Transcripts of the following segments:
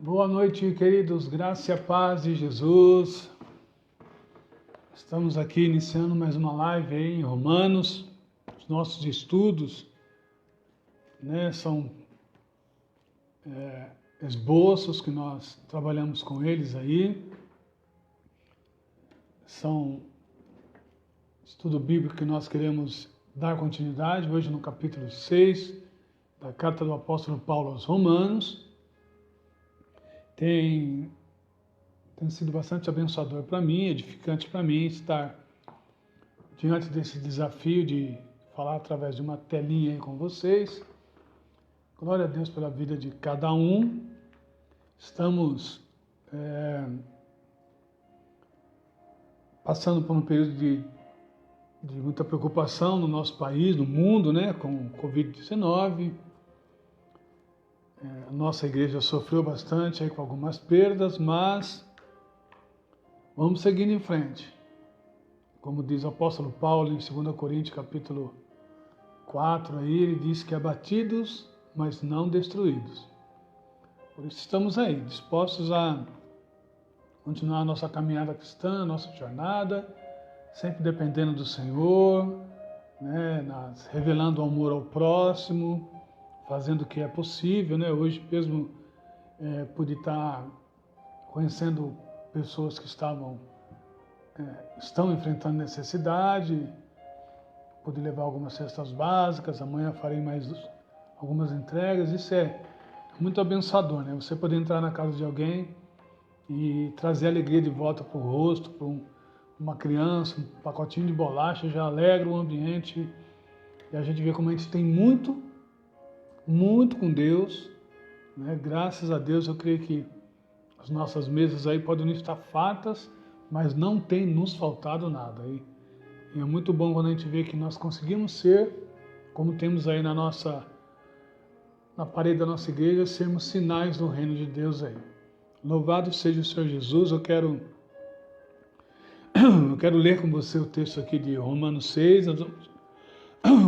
Boa noite, queridos, graça e a paz de Jesus. Estamos aqui iniciando mais uma live aí em Romanos. Os nossos estudos, são esboços que nós trabalhamos com eles aí. São estudo bíblico que nós queremos dar continuidade, hoje no capítulo 6 da carta do apóstolo Paulo aos Romanos. Tem sido bastante abençoador para mim, edificante para mim estar diante desse desafio de falar através de uma telinha aí com vocês. Glória a Deus pela vida de cada um. Estamos passando por um período de muita preocupação no nosso país, no mundo, com o Covid-19. A nossa igreja sofreu bastante aí com algumas perdas, mas vamos seguindo em frente. Como diz o apóstolo Paulo em 2 Coríntios capítulo 4, aí ele diz que abatidos, mas não destruídos. Por isso estamos aí, dispostos a continuar a nossa caminhada cristã, a nossa jornada, sempre dependendo do Senhor, revelando o amor ao próximo, fazendo o que é possível, Hoje mesmo pude estar conhecendo pessoas que estão enfrentando necessidade, pude levar algumas cestas básicas, amanhã farei mais algumas entregas. Isso é muito abençoador, Você poder entrar na casa de alguém e trazer alegria de volta para o rosto, para uma criança, um pacotinho de bolacha, já alegra o ambiente, e a gente vê como a gente tem muito com Deus, Graças a Deus eu creio que as nossas mesas aí podem não estar fartas, mas não tem nos faltado nada. E é muito bom quando a gente vê que nós conseguimos ser, como temos aí na parede da nossa igreja, sermos sinais do reino de Deus aí. Louvado seja o Senhor Jesus. Eu quero ler com você o texto aqui de Romanos 6.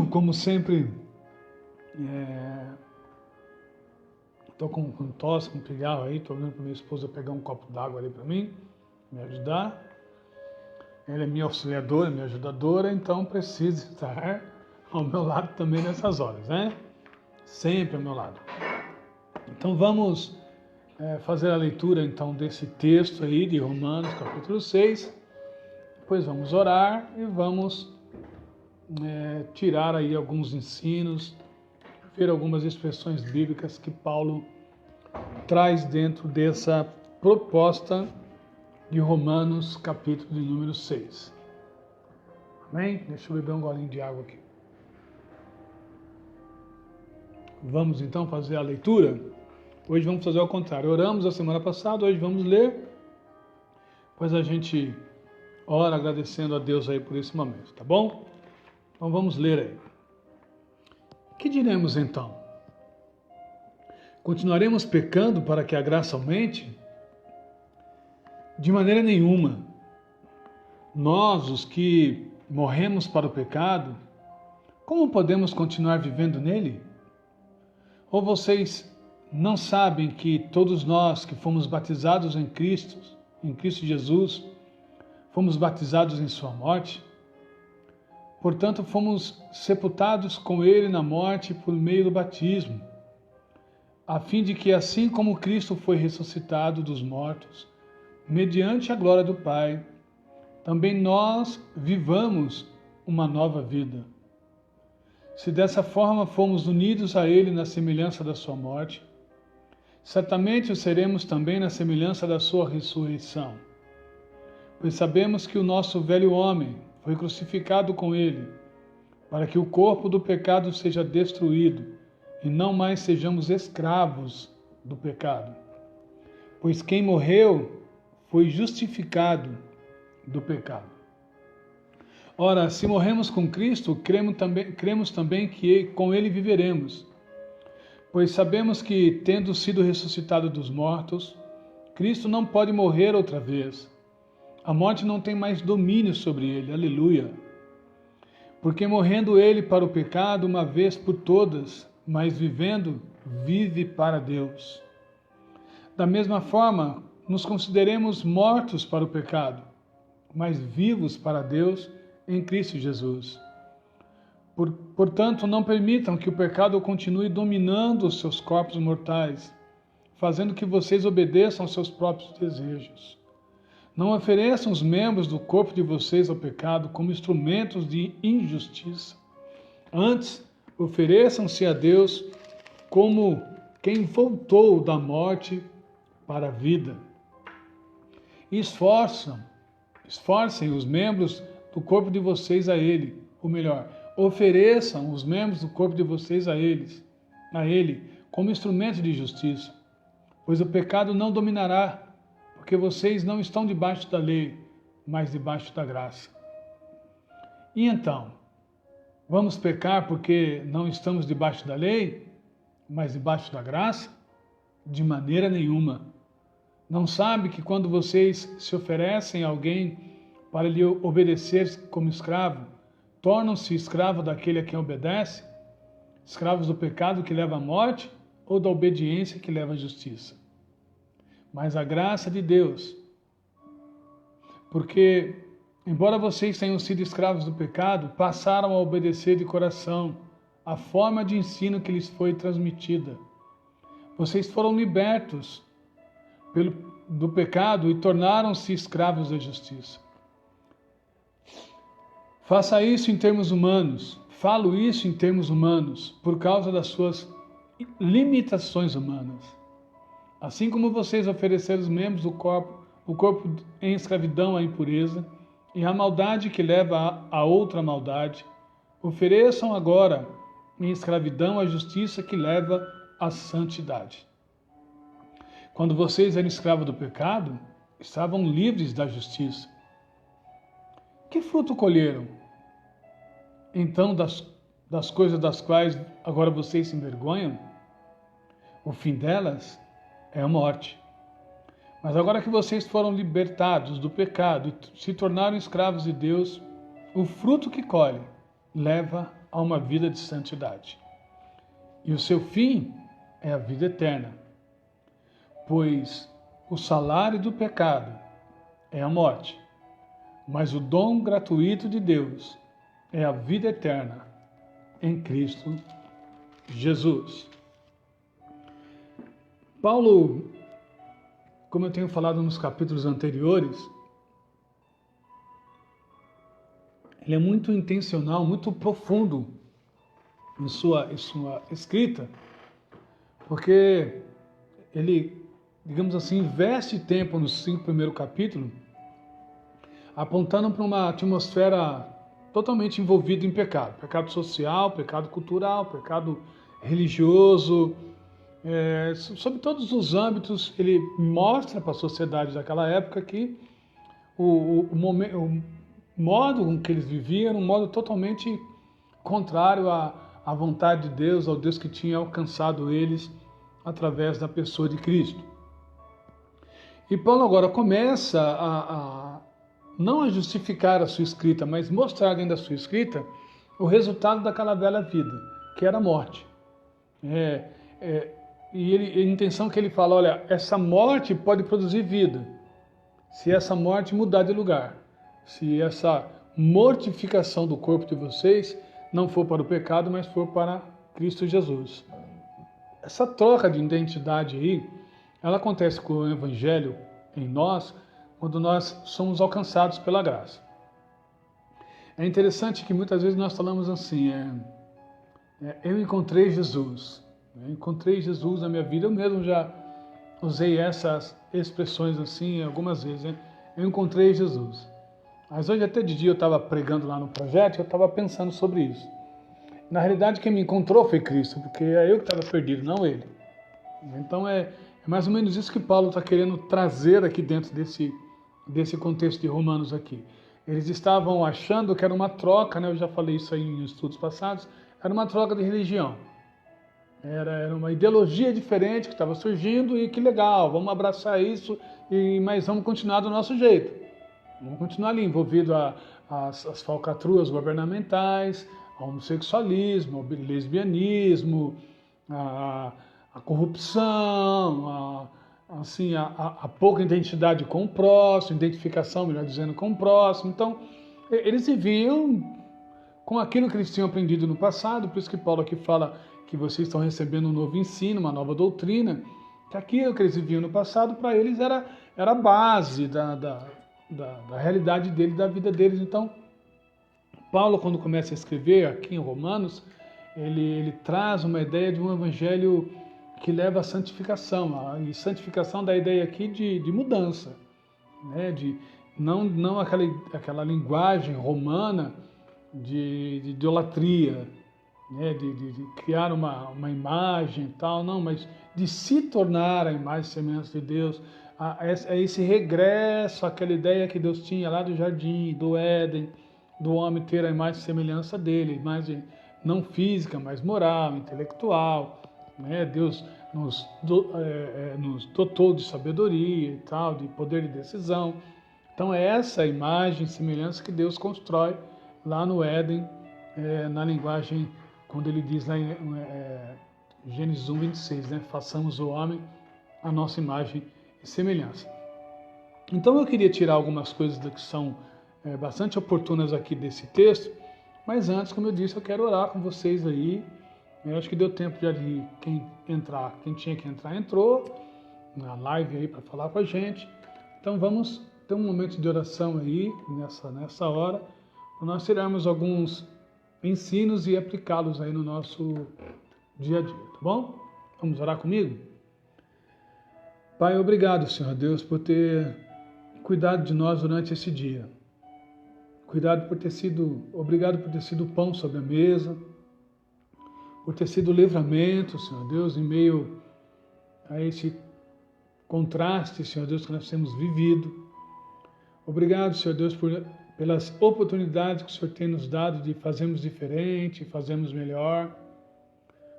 Como sempre, estou com tosse, com pigarro aí, estou olhando para minha esposa pegar um copo d'água ali para mim, me ajudar. Ela é minha auxiliadora, minha ajudadora, então precisa estar ao meu lado também nessas horas, Sempre ao meu lado. Então vamos fazer a leitura então desse texto aí de Romanos capítulo 6, depois vamos orar e vamos tirar aí alguns ensinos, ver algumas expressões bíblicas que Paulo traz dentro dessa proposta de Romanos, capítulo de número 6. Amém? Deixa eu beber um golinho de água aqui. Vamos então fazer a leitura? Hoje vamos fazer ao contrário. Oramos a semana passada, hoje vamos ler, depois a gente ora agradecendo a Deus aí por esse momento, tá bom? Então vamos ler aí. O que diremos então? Continuaremos pecando para que a graça aumente? De maneira nenhuma. Nós, os que morremos para o pecado, como podemos continuar vivendo nele? Ou vocês não sabem que todos nós que fomos batizados em Cristo Jesus, fomos batizados em sua morte? Portanto, fomos sepultados com ele na morte por meio do batismo, a fim de que, assim como Cristo foi ressuscitado dos mortos, mediante a glória do Pai, também nós vivamos uma nova vida. Se dessa forma fomos unidos a ele na semelhança da sua morte, certamente o seremos também na semelhança da sua ressurreição. Pois sabemos que o nosso velho homem foi crucificado com ele, para que o corpo do pecado seja destruído e não mais sejamos escravos do pecado. Pois quem morreu foi justificado do pecado. Ora, se morremos com Cristo, cremos também que com ele viveremos. Pois sabemos que, tendo sido ressuscitado dos mortos, Cristo não pode morrer outra vez. A morte não tem mais domínio sobre ele. Aleluia! Porque morrendo ele para o pecado uma vez por todas, mas vivendo, vive para Deus. Da mesma forma, nos consideremos mortos para o pecado, mas vivos para Deus em Cristo Jesus. Portanto, não permitam que o pecado continue dominando os seus corpos mortais, fazendo que vocês obedeçam aos seus próprios desejos. Não ofereçam os membros do corpo de vocês ao pecado como instrumentos de injustiça. Antes, ofereçam-se a Deus como quem voltou da morte para a vida. E esforcem os membros do corpo de vocês a Ele, ou melhor, ofereçam os membros do corpo de vocês a Ele, como instrumento de justiça, pois o pecado não dominará, porque vocês não estão debaixo da lei, mas debaixo da graça. E então, vamos pecar porque não estamos debaixo da lei, mas debaixo da graça? De maneira nenhuma. Não sabe que quando vocês se oferecem a alguém para lhe obedecer como escravo, tornam-se escravos daquele a quem obedece? Escravos do pecado que leva à morte ou da obediência que leva à justiça? Mas a graça de Deus, porque, embora vocês tenham sido escravos do pecado, passaram a obedecer de coração a forma de ensino que lhes foi transmitida. Vocês foram libertos do pecado e tornaram-se escravos da justiça. Faça isso em termos humanos, falo isso em termos humanos, por causa das suas limitações humanas. Assim como vocês ofereceram os membros do corpo, o corpo em escravidão à impureza e a maldade que leva a outra maldade, ofereçam agora em escravidão a justiça que leva à santidade. Quando vocês eram escravos do pecado, estavam livres da justiça. Que fruto colheram? Então, das coisas das quais agora vocês se envergonham? O fim delas é a morte. Mas agora que vocês foram libertados do pecado e se tornaram escravos de Deus, o fruto que colhe leva a uma vida de santidade. E o seu fim é a vida eterna. Pois o salário do pecado é a morte, mas o dom gratuito de Deus é a vida eterna em Cristo Jesus. Paulo, como eu tenho falado nos capítulos anteriores, ele é muito intencional, muito profundo em sua escrita, porque ele, digamos assim, investe tempo nos 5 primeiros capítulos, apontando para uma atmosfera totalmente envolvida em pecado. Pecado social, pecado cultural, pecado religioso. Sobre todos os âmbitos, ele mostra para a sociedade daquela época que o modo com que eles viviam era um modo totalmente contrário à vontade de Deus, ao Deus que tinha alcançado eles através da pessoa de Cristo. E Paulo agora começa não a justificar a sua escrita, mas mostrar dentro da sua escrita o resultado daquela velha vida, que era a morte. E a intenção que ele fala, olha, essa morte pode produzir vida, se essa morte mudar de lugar, se essa mortificação do corpo de vocês não for para o pecado, mas for para Cristo Jesus. Essa troca de identidade aí, ela acontece com o Evangelho em nós, quando nós somos alcançados pela graça. É interessante que muitas vezes nós falamos assim, eu encontrei Jesus. Eu encontrei Jesus na minha vida. Eu mesmo já usei essas expressões assim algumas vezes. Né? Eu encontrei Jesus. Mas hoje até de dia eu estava pregando lá no projeto e eu estava pensando sobre isso. Na realidade quem me encontrou foi Cristo, porque é eu que estava perdido, não ele. Então é mais ou menos isso que Paulo está querendo trazer aqui dentro desse contexto de Romanos aqui. Eles estavam achando que era uma troca, né? Eu já falei isso aí em estudos passados, era uma troca de religião. Era uma ideologia diferente que estava surgindo e que legal, vamos abraçar isso, mas vamos continuar do nosso jeito. Vamos continuar ali envolvido as falcatruas governamentais, ao homossexualismo, ao lesbianismo, a corrupção, assim, a pouca identidade com o próximo, identificação, melhor dizendo, com o próximo. Então, eles viviam com aquilo que eles tinham aprendido no passado, por isso que Paulo aqui fala que vocês estão recebendo um novo ensino, uma nova doutrina, que aquilo que eles viviam no passado, para eles era a base da realidade deles, da vida deles. Então, Paulo, quando começa a escrever aqui em Romanos, ele traz uma ideia de um evangelho que leva à santificação, e santificação dá a ideia aqui de mudança, né? De não aquela linguagem romana de idolatria, né? De criar uma imagem e tal, não, mas de se tornar a imagem e semelhança de Deus, a esse regresso àquela ideia que Deus tinha lá do jardim, do Éden, do homem ter a imagem e semelhança dele, imagem não física, mas moral, intelectual, né? Deus nos dotou de sabedoria e tal, de poder de decisão. Então é essa imagem e semelhança que Deus constrói lá no Éden, na linguagem, quando ele diz lá em Gênesis 1:26, né? Façamos o homem a nossa imagem e semelhança. Então eu queria tirar algumas coisas que são bastante oportunas aqui desse texto, mas antes, como eu disse, eu quero orar com vocês aí. Eu acho que deu tempo já de quem tinha que entrar, entrou na live aí para falar com a gente. Então vamos ter um momento de oração aí, nessa hora, para nós tirarmos alguns ensinos e aplicá-los aí no nosso dia a dia, tá bom? Vamos orar comigo? Pai, obrigado, Senhor Deus, por ter cuidado de nós durante esse dia. Obrigado por ter sido pão sobre a mesa, por ter sido livramento, Senhor Deus, em meio a esse contraste, Senhor Deus, que nós temos vivido. Obrigado, Senhor Deus, pelas oportunidades que o Senhor tem nos dado de fazermos diferente, fazermos melhor.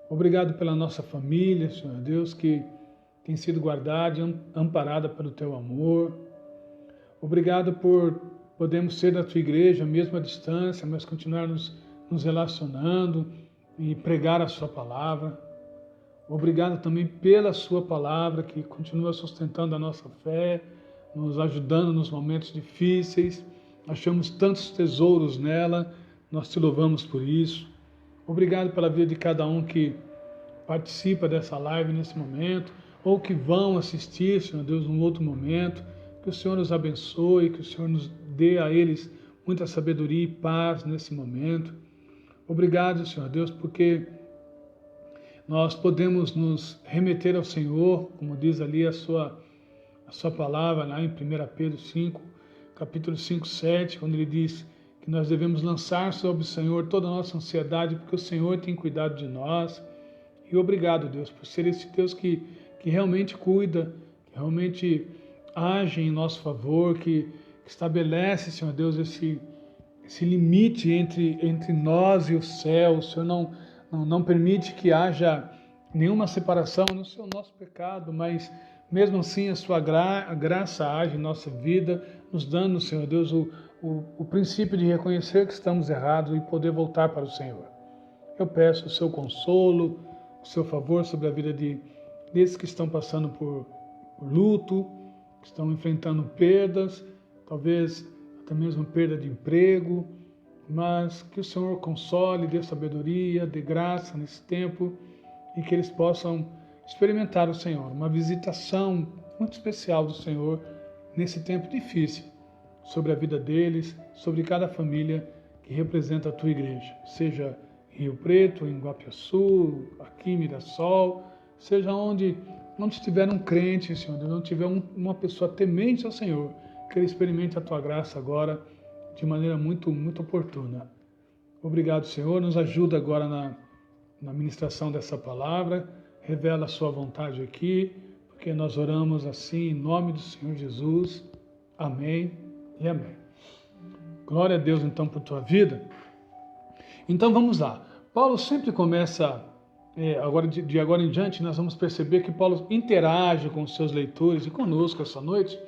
Obrigado pela nossa família, Senhor Deus, que tem sido guardada e amparada pelo Teu amor. Obrigado por podermos ser da Tua igreja, mesmo à distância, mas continuar nos relacionando e pregar a Sua palavra. Obrigado também pela Sua palavra, que continua sustentando a nossa fé, nos ajudando nos momentos difíceis. Achamos tantos tesouros nela, nós Te louvamos por isso. Obrigado pela vida de cada um que participa dessa live nesse momento, ou que vão assistir, Senhor Deus, num outro momento. Que o Senhor nos abençoe, que o Senhor nos dê a eles muita sabedoria e paz nesse momento. Obrigado, Senhor Deus, porque nós podemos nos remeter ao Senhor, como diz ali a sua palavra, lá em 1 Pedro 5, capítulo 5, 7, quando ele diz que nós devemos lançar sobre o Senhor toda a nossa ansiedade, porque o Senhor tem cuidado de nós. E obrigado, Deus, por ser esse Deus que realmente cuida, que realmente age em nosso favor, que estabelece, Senhor Deus, esse limite entre nós e o céu. O Senhor não permite que haja nenhuma separação, não sei o nosso pecado, mas mesmo assim a sua graça age em nossa vida, nos dando, Senhor Deus, o princípio de reconhecer que estamos errados e poder voltar para o Senhor. Eu peço o seu consolo, o seu favor sobre a vida desses que estão passando por luto, que estão enfrentando perdas, talvez até mesmo perda de emprego, mas que o Senhor console, dê sabedoria, dê graça nesse tempo e que eles possam experimentar o Senhor, uma visitação muito especial do Senhor nesse tempo difícil, sobre a vida deles, sobre cada família que representa a Tua igreja, seja em Rio Preto, em Guapiaçu, aqui em Mirassol, seja onde estiver um crente, Senhor Deus, onde tiver uma pessoa temente ao Senhor, que ele experimente a Tua graça agora de maneira muito, muito oportuna. Obrigado, Senhor, nos ajuda agora na ministração dessa palavra, revela a Sua vontade aqui, porque nós oramos assim em nome do Senhor Jesus. Amém e amém. Glória a Deus então por tua vida. Então vamos lá. Paulo sempre começa, de agora em diante, nós vamos perceber que Paulo interage com os seus leitores e conosco essa noite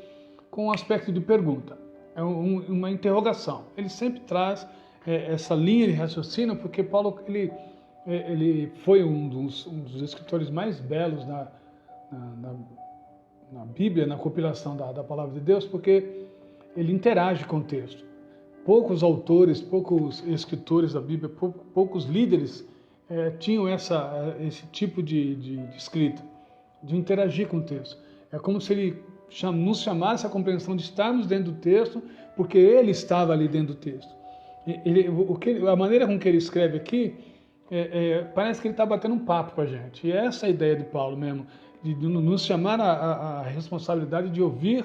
com um aspecto de pergunta, uma interrogação. Ele sempre traz essa linha de raciocínio, porque Paulo ele foi um dos escritores mais belos na Bíblia, na compilação da palavra de Deus, porque ele interage com o texto. Poucos autores, poucos escritores da Bíblia, poucos líderes tinham esse tipo de escrita, de interagir com o texto. É como se ele nos chamasse a compreensão de estarmos dentro do texto, porque ele estava ali dentro do texto. A maneira com que ele escreve aqui, parece que ele está batendo um papo com a gente. E é essa a ideia de Paulo mesmo, de nos chamar a responsabilidade de ouvir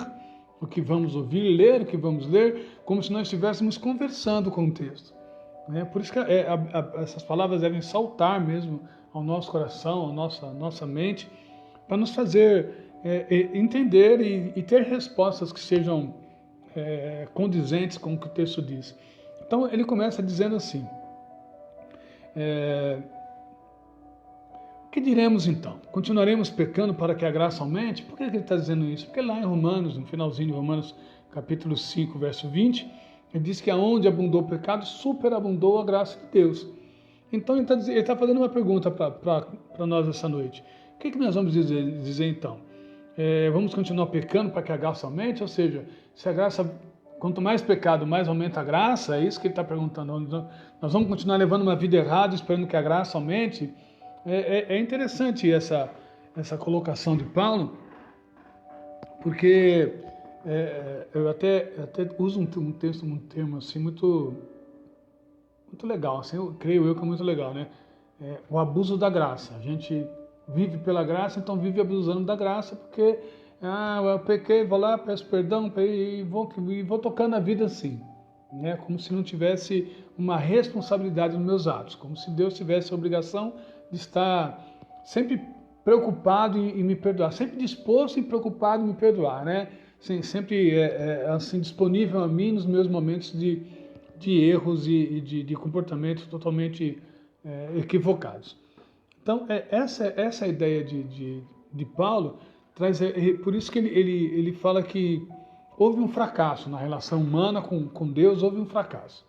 o que vamos ouvir, ler o que vamos ler, como se nós estivéssemos conversando com o texto. Por isso que essas palavras devem saltar mesmo ao nosso coração, à nossa mente, para nos fazer entender e ter respostas que sejam condizentes com o que o texto diz. Então ele começa dizendo assim: o que diremos então? Continuaremos pecando para que a graça aumente? Por que ele está dizendo isso? Porque lá em Romanos, no finalzinho de Romanos, capítulo 5, verso 20, ele diz que aonde abundou o pecado, superabundou a graça de Deus. Então ele está fazendo uma pergunta para nós essa noite. O que nós vamos dizer então? Vamos continuar pecando para que a graça aumente? Ou seja, se a graça, quanto mais pecado, mais aumenta a graça? É isso que ele está perguntando. Nós vamos continuar levando uma vida errada, esperando que a graça aumente? É interessante essa colocação de Paulo, porque eu até uso um texto, um termo assim muito legal, assim, creio eu que é muito legal, né? O abuso da graça. A gente vive pela graça, então vive abusando da graça, porque eu pequei, vou lá, peço perdão e vou tocando a vida assim, né? Como se não tivesse uma responsabilidade nos meus atos, como se Deus tivesse a obrigação de estar sempre preocupado em me perdoar, sempre disposto e preocupado em me perdoar, né? Sempre assim, disponível a mim nos meus momentos de erros e de comportamentos totalmente equivocados. Então, essa ideia de Paulo traz, por isso que ele fala que houve um fracasso na relação humana com Deus, houve um fracasso.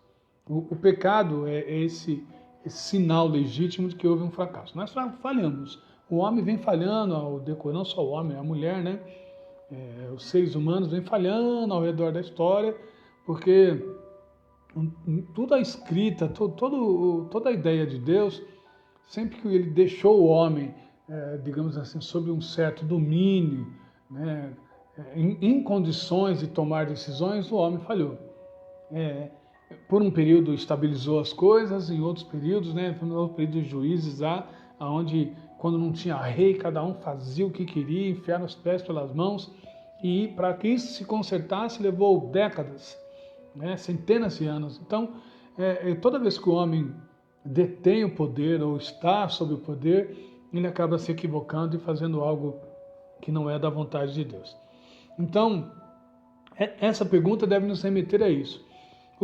O pecado é esse sinal legítimo de que houve um fracasso. Nós falhamos. O homem vem falhando ao decorrer, não só o homem, a mulher, né? Os seres humanos vêm falhando ao redor da história, porque toda a escrita, toda a ideia de Deus, sempre que ele deixou o homem, digamos assim, sob um certo domínio, né, em condições de tomar decisões, o homem falhou. Por um período estabilizou as coisas, em outros períodos, né, no período de Juízes, onde quando não tinha rei, cada um fazia o que queria, enfiar os pés pelas mãos, e para que isso se consertasse levou décadas, né, centenas de anos. Então, toda vez que o homem detém o poder ou está sob o poder, ele acaba se equivocando e fazendo algo que não é da vontade de Deus. Então, essa pergunta deve nos remeter a isso.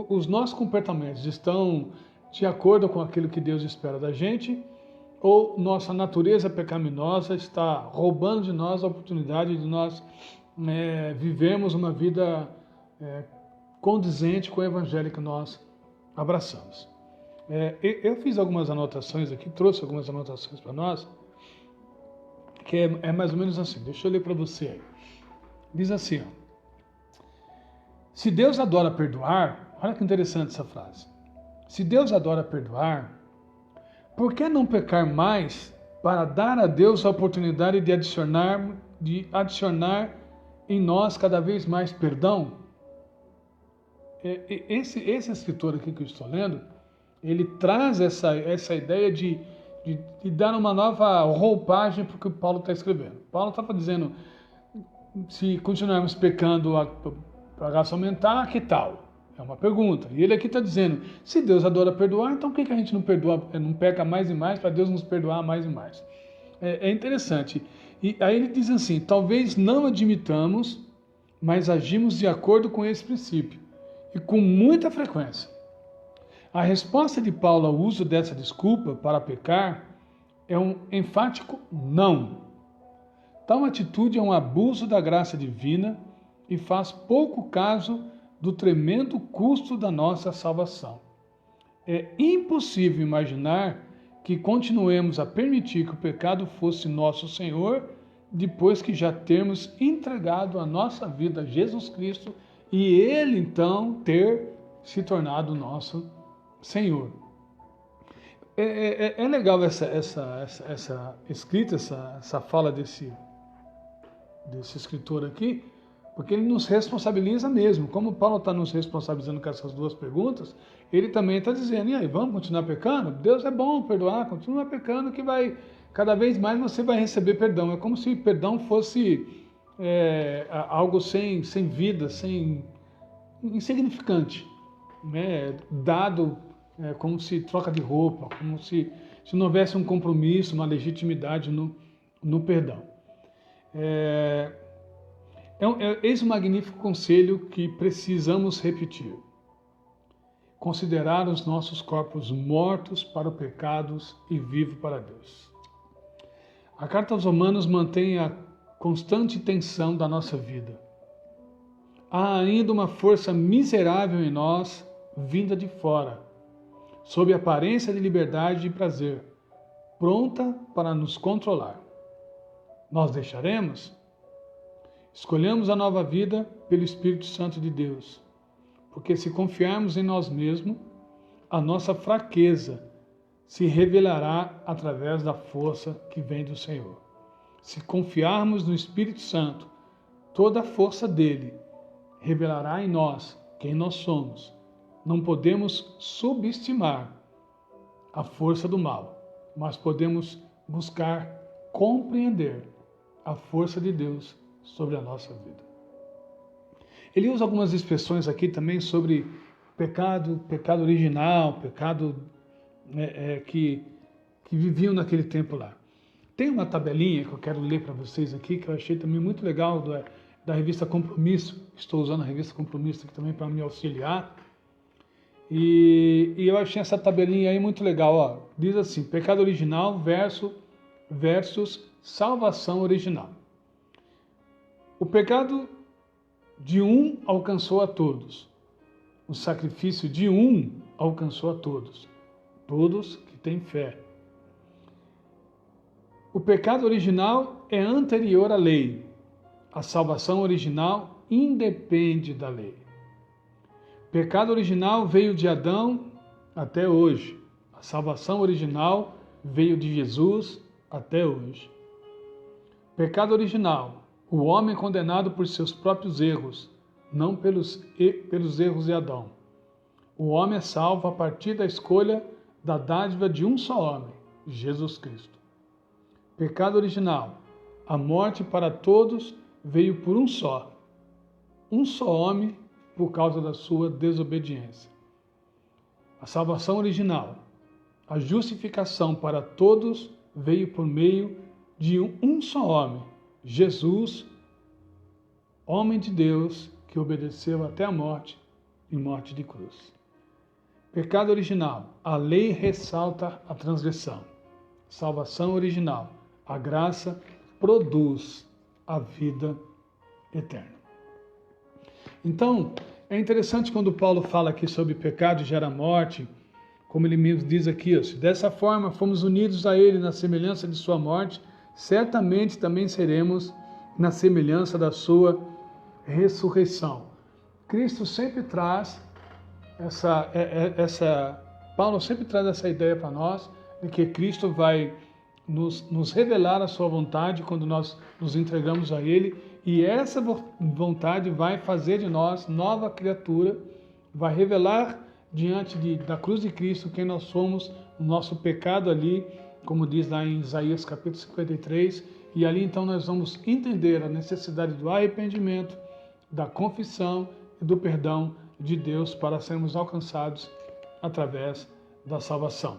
Os nossos comportamentos estão de acordo com aquilo que Deus espera da gente, ou nossa natureza pecaminosa está roubando de nós a oportunidade de nós vivermos uma vida condizente com o evangelho que nós abraçamos. Eu fiz algumas anotações aqui, trouxe algumas anotações para nós, que é mais ou menos assim. Deixa eu ler para você aí. Diz assim, ó: se Deus adora perdoar, olha que interessante essa frase. Se Deus adora perdoar, por que não pecar mais para dar a Deus a oportunidade de adicionar em nós cada vez mais perdão? Esse escritor aqui que eu estou lendo, ele traz essa ideia de dar uma nova roupagem para o que Paulo está escrevendo. Paulo estava dizendo, se continuarmos pecando para a graça aumentar, que tal? É uma pergunta. E ele aqui está dizendo, se Deus adora perdoar, então por que a gente não peca mais e mais para Deus nos perdoar mais e mais? É interessante. E aí ele diz assim, talvez não admitamos, mas agimos de acordo com esse princípio, e com muita frequência. A resposta de Paulo ao uso dessa desculpa para pecar é um enfático não. Tal atitude é um abuso da graça divina e faz pouco caso do tremendo custo da nossa salvação. É impossível imaginar que continuemos a permitir que o pecado fosse nosso Senhor depois que já termos entregado a nossa vida a Jesus Cristo e Ele então ter se tornado nosso Senhor. É legal essa escrita, essa fala desse escritor aqui, porque ele nos responsabiliza mesmo. Como Paulo está nos responsabilizando com essas duas perguntas, ele também está dizendo, e aí, vamos continuar pecando? Deus é bom perdoar, continua pecando que vai, cada vez mais você vai receber perdão. É como se perdão fosse algo sem vida, insignificante, né? Dado como se troca de roupa, como se não houvesse um compromisso, uma legitimidade no perdão. Eis um magnífico conselho que precisamos repetir. Considerar os nossos corpos mortos para os pecados e vivos para Deus. A Carta aos Romanos mantém a constante tensão da nossa vida. Há ainda uma força miserável em nós, vinda de fora, sob aparência de liberdade e prazer, pronta para nos controlar. Nós deixaremos? Escolhemos a nova vida pelo Espírito Santo de Deus, porque se confiarmos em nós mesmos, a nossa fraqueza se revelará através da força que vem do Senhor. Se confiarmos no Espírito Santo, toda a força dele revelará em nós quem nós somos. Não podemos subestimar a força do mal, mas podemos buscar compreender a força de Deus sobre a nossa vida. Ele usa algumas expressões aqui também sobre pecado original, pecado que viviam naquele tempo lá. Tem uma tabelinha que eu quero ler para vocês aqui, que eu achei também muito legal, da revista Compromisso. Estou usando a revista Compromisso aqui também para me auxiliar. E eu achei essa tabelinha aí muito legal. Ó. Diz assim, pecado original versus salvação original. O pecado de um alcançou a todos. O sacrifício de um alcançou a todos. Todos que têm fé. O pecado original é anterior à lei. A salvação original independe da lei. O pecado original veio de Adão até hoje. A salvação original veio de Jesus até hoje. Pecado original, o homem condenado por seus próprios erros, não pelos erros de Adão. O homem é salvo a partir da escolha da dádiva de um só homem, Jesus Cristo. Pecado original, a morte para todos veio por um só homem por causa da sua desobediência. A salvação original, a justificação para todos veio por meio de um só homem, Jesus, homem de Deus, que obedeceu até a morte e morte de cruz. Pecado original, a lei ressalta a transgressão. Salvação original, a graça produz a vida eterna. Então, é interessante quando Paulo fala aqui sobre pecado gera morte, como ele mesmo diz aqui, ó, se dessa forma fomos unidos a ele na semelhança de sua morte, certamente também seremos na semelhança da ressurreição. Cristo sempre traz Paulo sempre traz essa ideia para nós de que Cristo vai nos revelar a sua vontade quando nós nos entregamos a Ele, e essa vontade vai fazer de nós nova criatura, vai revelar diante da cruz de Cristo quem nós somos, o nosso pecado ali, como diz lá em Isaías capítulo 53, e ali então nós vamos entender a necessidade do arrependimento, da confissão e do perdão de Deus para sermos alcançados através da salvação.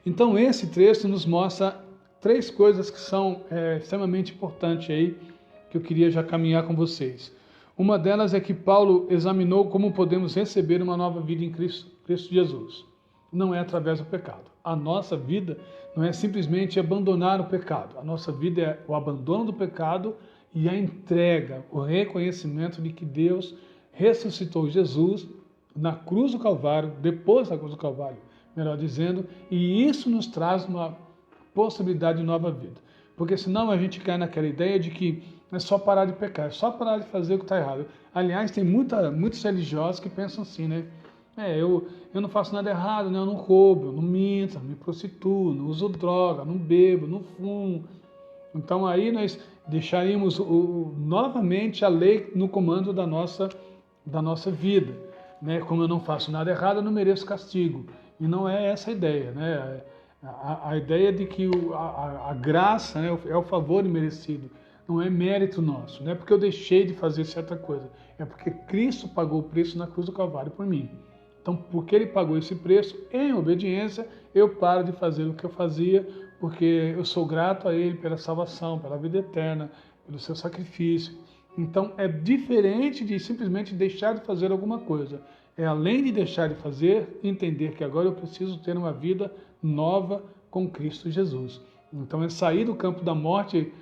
Então esse texto nos mostra três coisas que são extremamente importantes aí, que eu queria já caminhar com vocês. Uma delas é que Paulo examinou como podemos receber uma nova vida em Cristo Jesus. Não é através do pecado. A nossa vida não é simplesmente abandonar o pecado. A nossa vida é o abandono do pecado e a entrega, o reconhecimento de que Deus ressuscitou Jesus na cruz do Calvário, depois da cruz do Calvário, melhor dizendo, e isso nos traz uma possibilidade de nova vida. Porque senão a gente cai naquela ideia de que é só parar de pecar, é só parar de fazer o que está errado. Aliás, tem muitos religiosos que pensam assim, né? Eu não faço nada errado, né? Eu não roubo, eu não minto, não me prostituo, não uso droga, não bebo, não fumo. Então aí nós deixaríamos novamente a lei no comando da nossa vida. Né? Como eu não faço nada errado, eu não mereço castigo. E não é essa a ideia. Né? A ideia de que a graça, né, é o favor imerecido, não é mérito nosso. Não é porque eu deixei de fazer certa coisa, é porque Cristo pagou o preço na cruz do Calvário por mim. Então, porque Ele pagou esse preço, em obediência, eu paro de fazer o que eu fazia, porque eu sou grato a Ele pela salvação, pela vida eterna, pelo seu sacrifício. Então, é diferente de simplesmente deixar de fazer alguma coisa. É além de deixar de fazer, entender que agora eu preciso ter uma vida nova com Cristo Jesus. Então, é sair do campo da morte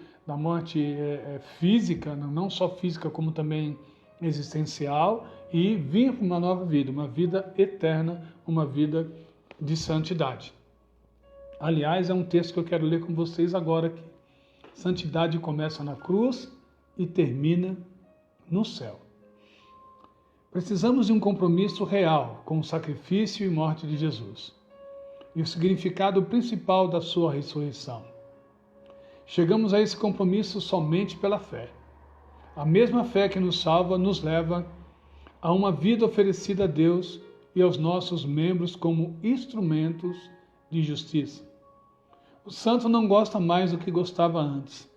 física, não só física, como também existencial, e vir para uma nova vida, uma vida eterna, uma vida de santidade. Aliás, é um texto que eu quero ler com vocês agora aqui. Santidade começa na cruz e termina no céu. Precisamos de um compromisso real com o sacrifício e morte de Jesus e o significado principal da sua ressurreição. Chegamos a esse compromisso somente pela fé. A mesma fé que nos salva nos leva a uma vida oferecida a Deus e aos nossos membros como instrumentos de justiça. O santo não gosta mais do que gostava antes,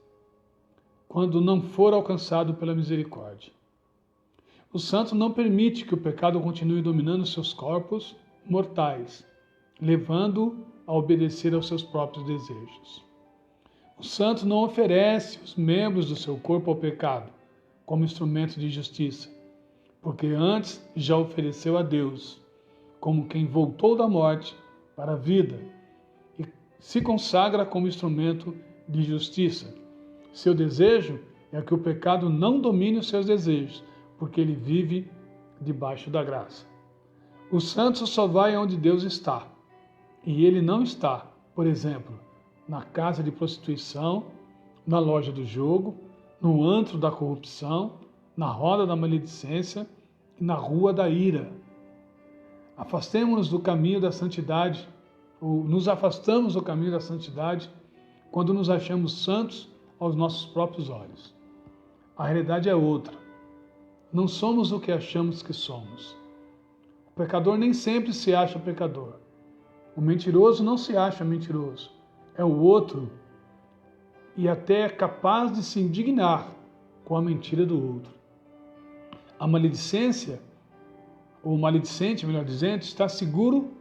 quando não for alcançado pela misericórdia. O santo não permite que o pecado continue dominando seus corpos mortais, levando-o a obedecer aos seus próprios desejos. O santo não oferece os membros do seu corpo ao pecado como instrumento de justiça, porque antes já ofereceu a Deus, como quem voltou da morte para a vida, e se consagra como instrumento de justiça. Seu desejo é que o pecado não domine os seus desejos, porque ele vive debaixo da graça. O santo só vai onde Deus está, e ele não está, por exemplo, na casa de prostituição, na loja do jogo, no antro da corrupção, na roda da maledicência e na rua da ira. Afastemo-nos do caminho da santidade, ou nos afastamos do caminho da santidade quando nos achamos santos aos nossos próprios olhos. A realidade é outra. Não somos o que achamos que somos. O pecador nem sempre se acha pecador. O mentiroso não se acha mentiroso. É o outro e até é capaz de se indignar com a mentira do outro. A maledicência, ou maledicente, melhor dizendo, está seguro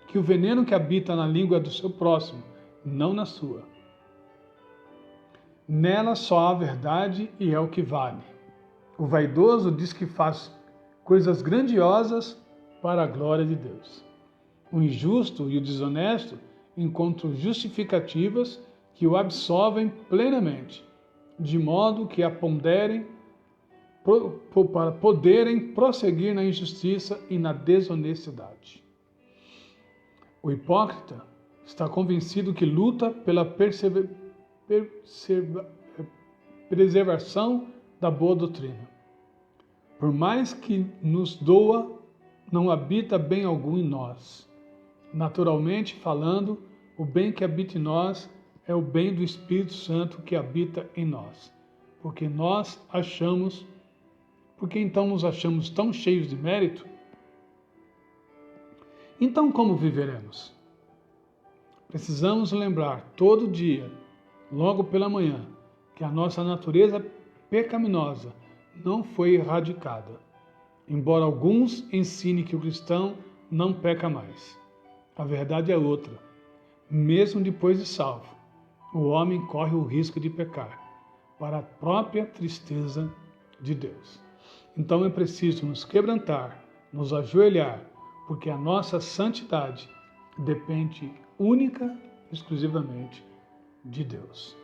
que o veneno que habita na língua é do seu próximo, não na sua. Nela só há verdade e é o que vale. O vaidoso diz que faz coisas grandiosas para a glória de Deus. O injusto e o desonesto encontram justificativas que o absolvem plenamente, de modo que a ponderem para poderem prosseguir na injustiça e na desonestidade. O hipócrita está convencido que luta pela preservação da boa doutrina. Por mais que nos doa, não habita bem algum em nós. Naturalmente falando, o bem que habita em nós é o bem do Espírito Santo que habita em nós. Porque então nos achamos tão cheios de mérito? Então como viveremos? Precisamos lembrar todo dia, logo pela manhã, que a nossa natureza pecaminosa não foi erradicada, embora alguns ensinem que o cristão não peca mais. A verdade é outra. Mesmo depois de salvo, o homem corre o risco de pecar, para a própria tristeza de Deus. Então é preciso nos quebrantar, nos ajoelhar, porque a nossa santidade depende única e exclusivamente de Deus.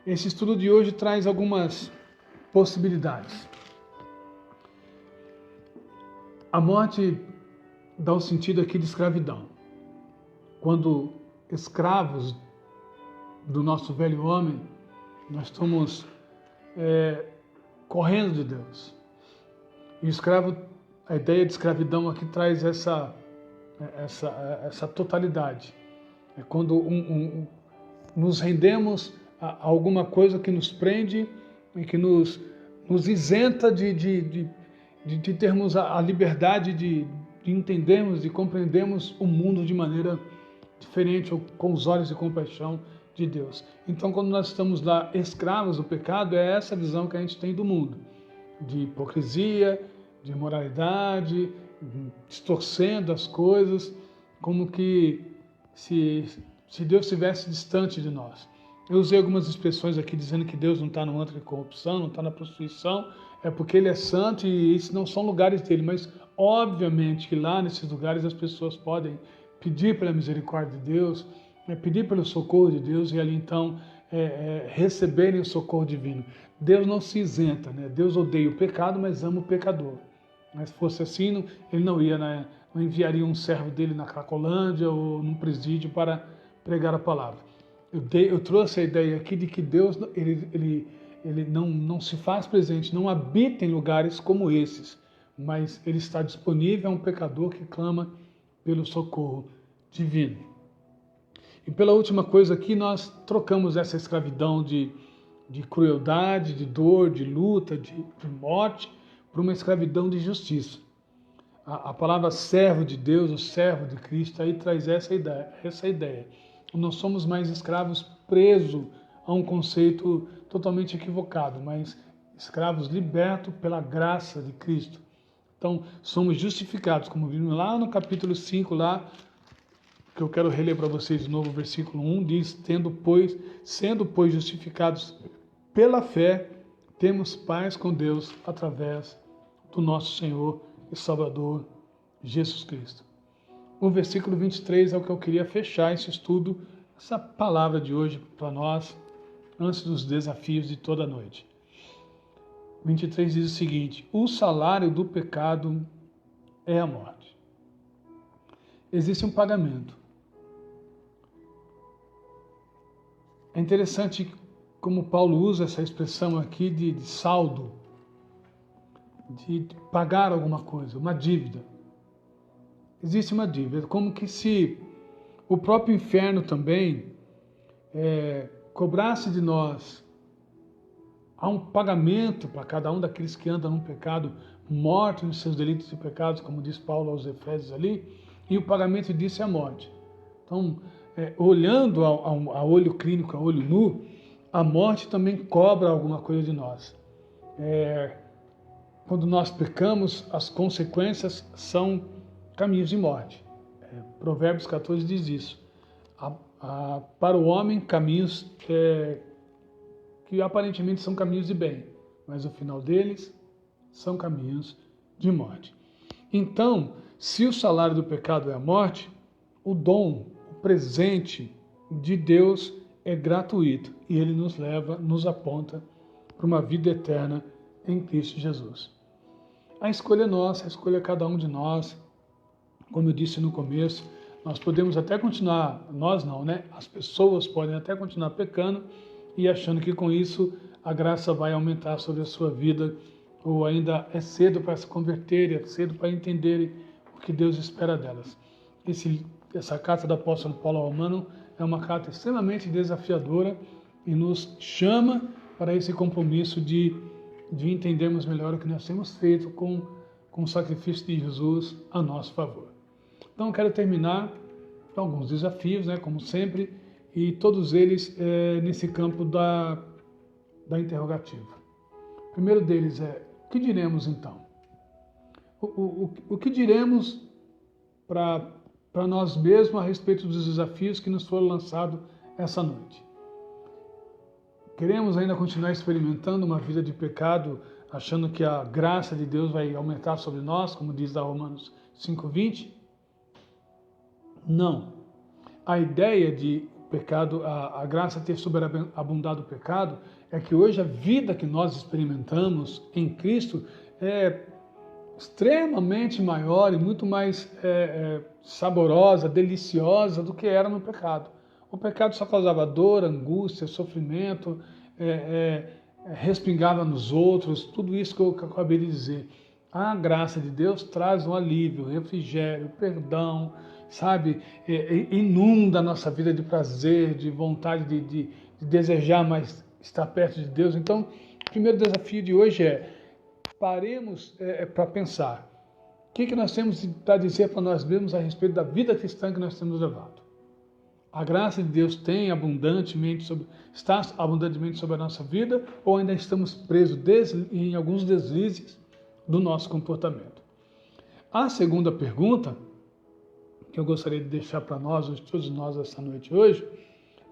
Esse estudo de hoje traz algumas possibilidades. A morte dá o sentido aqui de escravidão. Quando escravos do nosso velho homem, nós estamos correndo de Deus. E o escravo, a ideia de escravidão aqui traz essa totalidade. É quando nos rendemos a alguma coisa que nos prende e que nos isenta de termos a liberdade de entendermos, de compreendermos o mundo de maneira diferente, ou com os olhos de compaixão de Deus. Então, quando nós estamos lá escravos do pecado, é essa visão que a gente tem do mundo, de hipocrisia, de imoralidade, distorcendo as coisas, como que se Deus estivesse distante de nós. Eu usei algumas expressões aqui dizendo que Deus não está no antro de corrupção, não está na prostituição, é porque Ele é santo e esses não são lugares dele, mas obviamente que lá nesses lugares as pessoas podem pedir pela misericórdia de Deus, pedir pelo socorro de Deus e ali então receberem o socorro divino. Deus não se isenta, né? Deus odeia o pecado, mas ama o pecador. Mas se fosse assim, Ele não enviaria um servo dele na Cracolândia ou num presídio para pregar a palavra. Eu trouxe a ideia aqui de que Deus ele não se faz presente, não habita em lugares como esses, mas Ele está disponível a um pecador que clama pelo socorro divino. E pela última coisa aqui, nós trocamos essa escravidão de crueldade, de dor, de luta, de morte, por uma escravidão de justiça. A palavra servo de Deus, o servo de Cristo, aí traz essa ideia. Não somos mais escravos presos a um conceito totalmente equivocado, mas escravos libertos pela graça de Cristo. Então, somos justificados, como vimos lá no capítulo 5, lá, que eu quero reler para vocês de novo, o versículo 1, diz, sendo, pois, justificados pela fé, temos paz com Deus através do nosso Senhor e Salvador, Jesus Cristo. O versículo 23 é o que eu queria fechar esse estudo, essa palavra de hoje para nós, antes dos desafios de toda a noite. 23 diz o seguinte: o salário do pecado é a morte. Existe um pagamento. É interessante como Paulo usa essa expressão aqui de saldo, de pagar alguma coisa, uma dívida. Existe uma dívida, como que se o próprio inferno também cobrasse de nós. Há um pagamento para cada um daqueles que andam num pecado, mortos nos seus delitos e pecados, como diz Paulo aos Efésios ali, e o pagamento disso é a morte. Então, olhando a olho clínico, a olho nu, a morte também cobra alguma coisa de nós. Quando nós pecamos, as consequências são caminhos de morte. Provérbios 14 diz isso. Para o homem, caminhos que aparentemente são caminhos de bem, mas o final deles são caminhos de morte. Então, se o salário do pecado é a morte, o dom, o presente de Deus é gratuito e Ele nos aponta para uma vida eterna em Cristo Jesus. A escolha é nossa, a escolha é cada um de nós. Como eu disse no começo, nós podemos até continuar, nós não, né? As pessoas podem até continuar pecando e achando que com isso a graça vai aumentar sobre a sua vida, ou ainda é cedo para se converterem, é cedo para entenderem o que Deus espera delas. Essa carta do apóstolo Paulo ao Romano é uma carta extremamente desafiadora e nos chama para esse compromisso de entendermos melhor o que nós temos feito com o sacrifício de Jesus a nosso favor. Então, eu quero terminar com alguns desafios, né, como sempre, e todos eles nesse campo da interrogativa. O primeiro deles é: o que diremos então? O que diremos para nós mesmos a respeito dos desafios que nos foram lançados essa noite? Queremos ainda continuar experimentando uma vida de pecado, achando que a graça de Deus vai aumentar sobre nós, como diz lá Romanos 5:20? Não. A ideia de pecado, a graça ter superabundado o pecado, é que hoje a vida que nós experimentamos em Cristo é extremamente maior e muito mais saborosa, deliciosa do que era no pecado. O pecado só causava dor, angústia, sofrimento, respingava nos outros, tudo isso que eu acabei de dizer. A graça de Deus traz um alívio, refrigério, perdão, sabe? Inunda a nossa vida de prazer, de vontade de desejar mais estar perto de Deus. Então, o primeiro desafio de hoje paremos para pensar. O que nós temos para dizer para nós mesmos a respeito da vida cristã que nós temos levado? A graça de Deus está abundantemente sobre a nossa vida ou ainda estamos presos em alguns deslizes do nosso comportamento? A segunda pergunta que eu gostaria de deixar para nós, todos nós, essa noite hoje,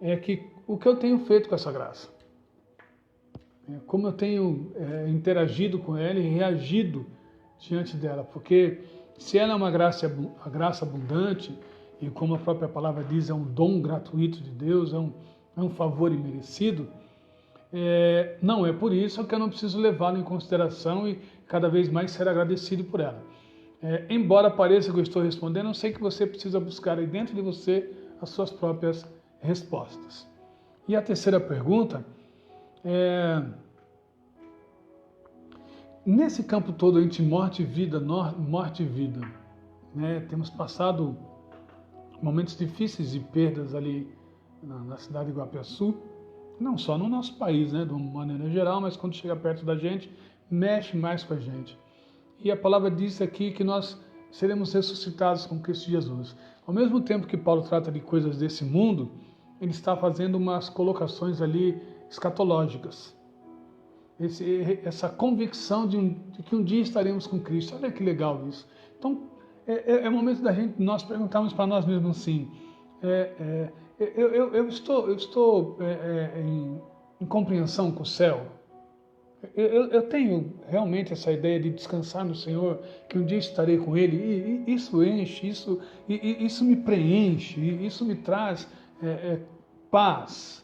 é o que eu tenho feito com essa graça? Como eu tenho interagido com ela e reagido diante dela? Porque se ela é uma graça abundante, e como a própria palavra diz, é um dom gratuito de Deus, é um favor imerecido, não é por isso que eu não preciso levá-la em consideração e cada vez mais ser agradecido por ela. Embora pareça que eu estou respondendo, eu sei que você precisa buscar aí dentro de você as suas próprias respostas. E a terceira pergunta nesse campo todo entre morte e vida, temos passado momentos difíceis de perdas ali na cidade de Iguapiaçu, não só no nosso país, de uma maneira geral, mas quando chega perto da gente, mexe mais com a gente. E a palavra diz aqui que nós seremos ressuscitados com Cristo Jesus. Ao mesmo tempo que Paulo trata de coisas desse mundo, ele está fazendo umas colocações ali escatológicas. Essa convicção de que um dia estaremos com Cristo. Olha que legal isso. Então, é momento da nós perguntarmos para nós mesmos assim, eu estou em compreensão com o céu? Eu tenho realmente essa ideia de descansar no Senhor, que um dia estarei com Ele, e isso enche, isso me preenche, isso me traz paz.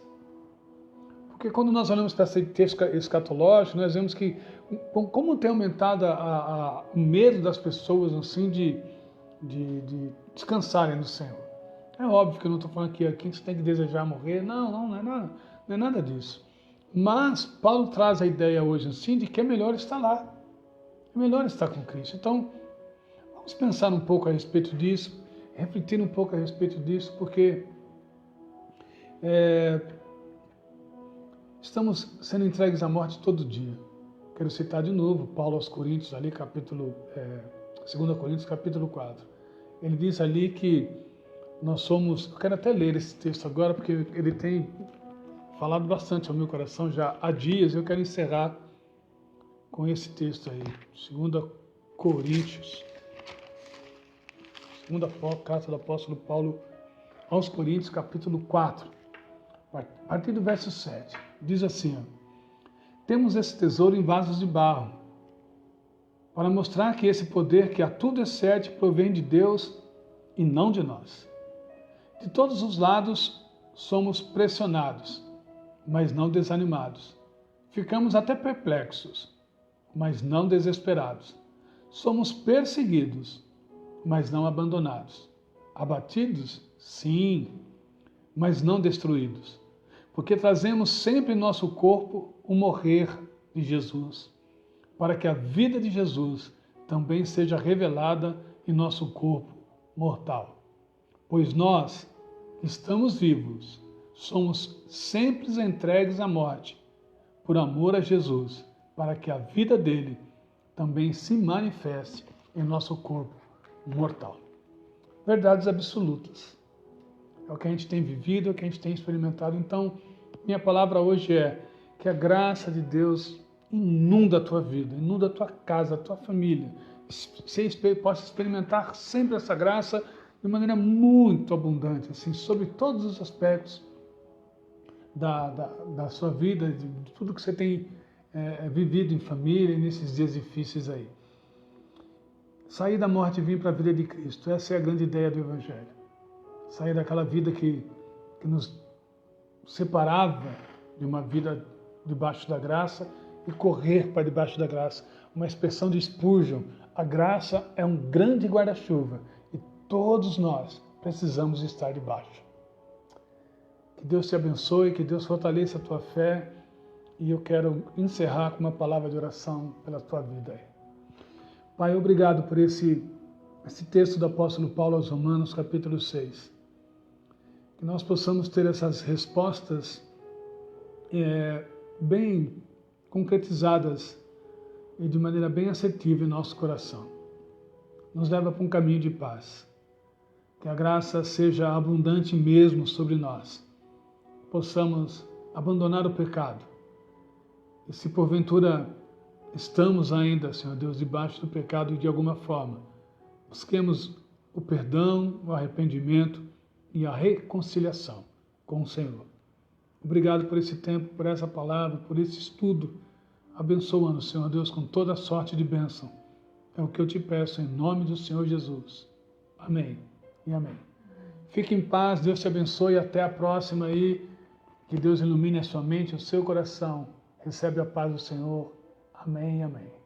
Porque quando nós olhamos para esse texto escatológico, nós vemos que como tem aumentado o medo das pessoas assim de descansarem no Senhor. É óbvio que eu não estou falando que você tem que desejar morrer, não é nada disso. Mas Paulo traz a ideia hoje assim de que é melhor estar lá, é melhor estar com Cristo. Então, vamos pensar um pouco a respeito disso, refletir um pouco a respeito disso, porque estamos sendo entregues à morte todo dia. Quero citar de novo Paulo aos Coríntios, ali 2 Coríntios, capítulo 4. Ele diz ali que nós somos... Eu quero até ler esse texto agora, porque ele tem falado bastante ao meu coração já há dias. Eu quero encerrar com esse texto aí. 2 Coríntios. Segunda carta do apóstolo Paulo aos Coríntios, capítulo 4. A partir do verso 7. Diz assim, temos esse tesouro em vasos de barro, para mostrar que esse poder que a tudo excede provém de Deus e não de nós. De todos os lados somos pressionados, mas não desanimados. Ficamos até perplexos, mas não desesperados. Somos perseguidos, mas não abandonados. Abatidos, sim, mas não destruídos. Porque trazemos sempre em nosso corpo o morrer de Jesus, para que a vida de Jesus também seja revelada em nosso corpo mortal. Pois nós, que estamos vivos, somos sempre entregues à morte, por amor a Jesus, para que a vida dele também se manifeste em nosso corpo mortal. Verdades absolutas. É o que a gente tem vivido, é o que a gente tem experimentado. Então, minha palavra hoje é que a graça de Deus inunda a tua vida, inunda a tua casa, a tua família. Você possa experimentar sempre essa graça de maneira muito abundante, assim, sobre todos os aspectos da sua vida, de tudo que você tem vivido em família, nesses dias difíceis aí. Sair da morte e vir para a vida de Cristo. Essa é a grande ideia do Evangelho. Sair daquela vida que nos separava de uma vida debaixo da graça e correr para debaixo da graça. Uma expressão de Spurgeon, a graça é um grande guarda-chuva e todos nós precisamos estar debaixo. Que Deus te abençoe, que Deus fortaleça a tua fé. E eu quero encerrar com uma palavra de oração pela tua vida aí. Pai, obrigado por esse texto do apóstolo Paulo aos Romanos, capítulo 6. Que nós possamos ter essas respostas bem concretizadas e de maneira bem assertiva em nosso coração. Nos leva para um caminho de paz. Que a graça seja abundante mesmo sobre nós. Possamos abandonar o pecado. E se porventura estamos ainda, Senhor Deus, debaixo do pecado de alguma forma, busquemos o perdão, o arrependimento e a reconciliação com o Senhor. Obrigado por esse tempo, por essa palavra, por esse estudo. Abençoa-nos, Senhor Deus, com toda sorte de bênção. É o que eu te peço em nome do Senhor Jesus. Amém e amém. Fique em paz, Deus te abençoe. Até a próxima aí. Que Deus ilumine a sua mente, o seu coração. Recebe a paz do Senhor. Amém e amém.